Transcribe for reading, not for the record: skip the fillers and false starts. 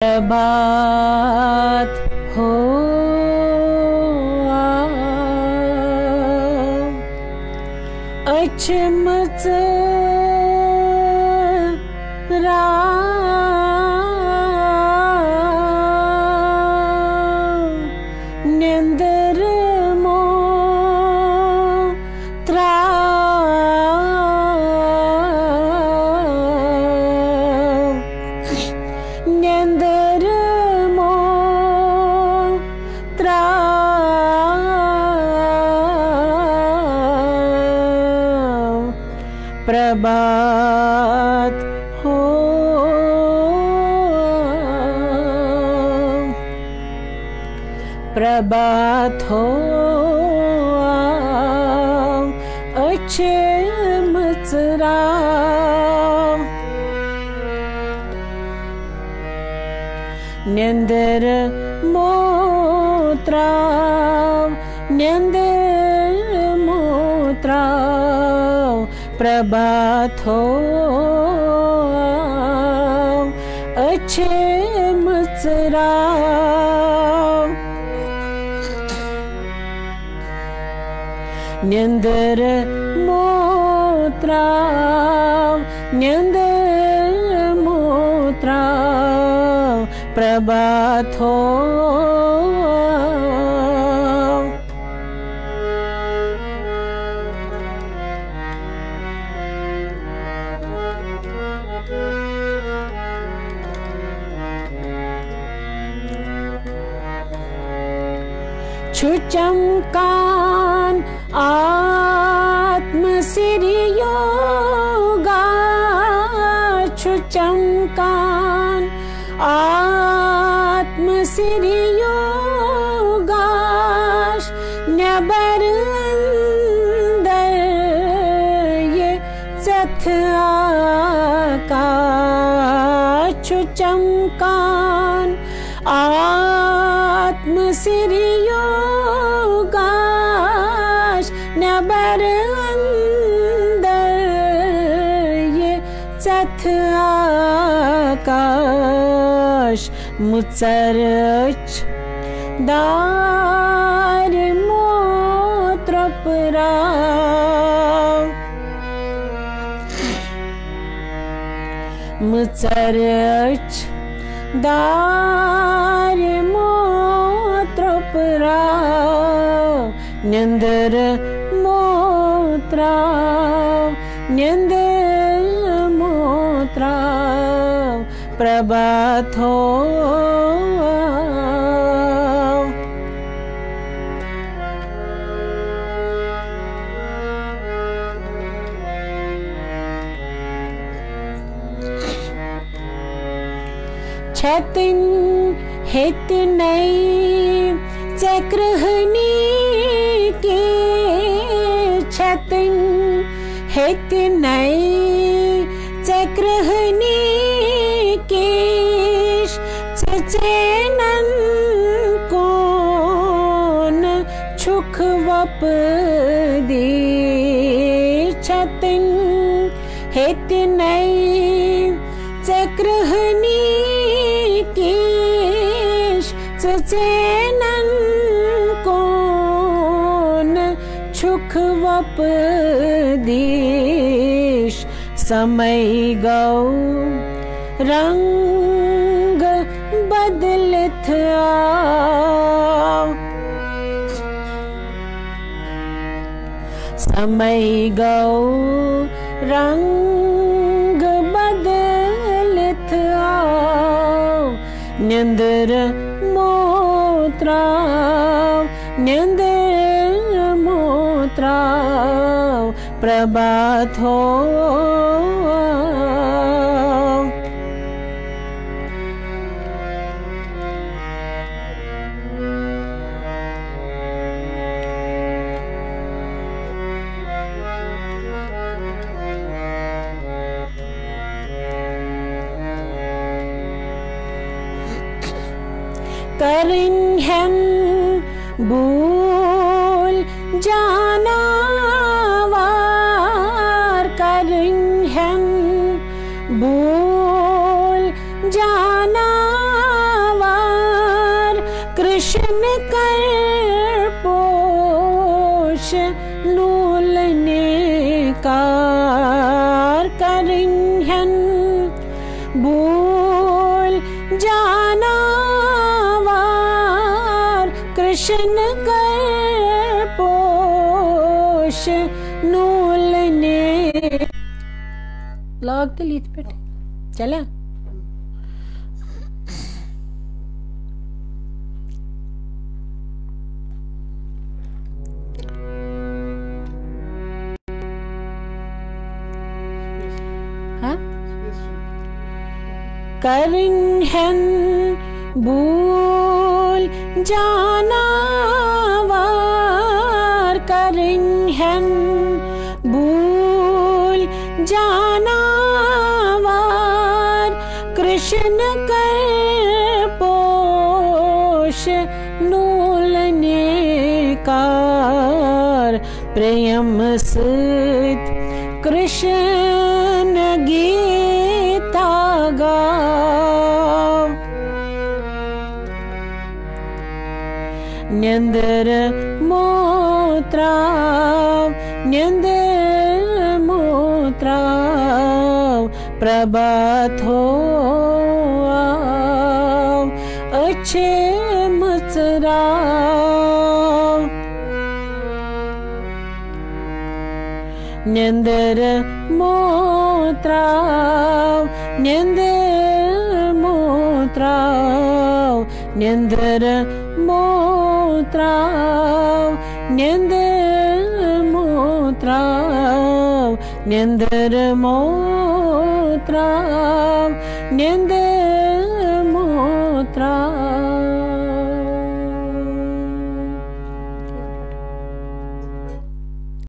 प्रभात हो अचमच निंदर मोत्रा निंदर मोत्रा प्रभात हो प्रभात हो अच्छे मचरा निंदर मोत्रा निंदर मोत्रा प्रभात हो अच्छे मचरा निंदर मोत्रा निंदर मोत्रा प्रभात हो छुचमकान आत्म सिरि योगा छुचमकान आत्म सिरि योगाश न्यबर अंदर ये चथ आकाश छुचमकान आत्म सिरि योगाश न्यबर अंदर ये चथ आकाश मुचरच दार मोत्रपरा मुचरच दार मोत्रपरा निंदर मोत्रा निंदर मोत्रा प्रभात हो छतिन हित नई चक्रहनी के छतिन हित नई चक्रहनी केश चचेनन कोन छुख वप दे छतिन हित नई चक्रहनी केश चचेनन कोन छुख वप देश समय गौ रंग बदलत समय गौ रंग बदलत निंदर मोत्रा निंदर मोत्रा प्रभात हो करिन्हन भूल जानवर करिन्हन भूल जानवर कृष्ण कर पोष नूलने कार करिन्हन भूल जाना वार कृष्ण कर पोष नूलने लाग दलीत बेटे चला करिन्हन भूल जाना वार करिन्हन भूल जाना वार कृष्ण कर पोष नूलने कार प्रेम सिद्ध कृष्ण गीता गाव न्यंदर मोत्राव प्रभात हो अच्छे मचराव न्यंदर मोत्राव न्यंदर मोत्राव न्यंदर मोत्राव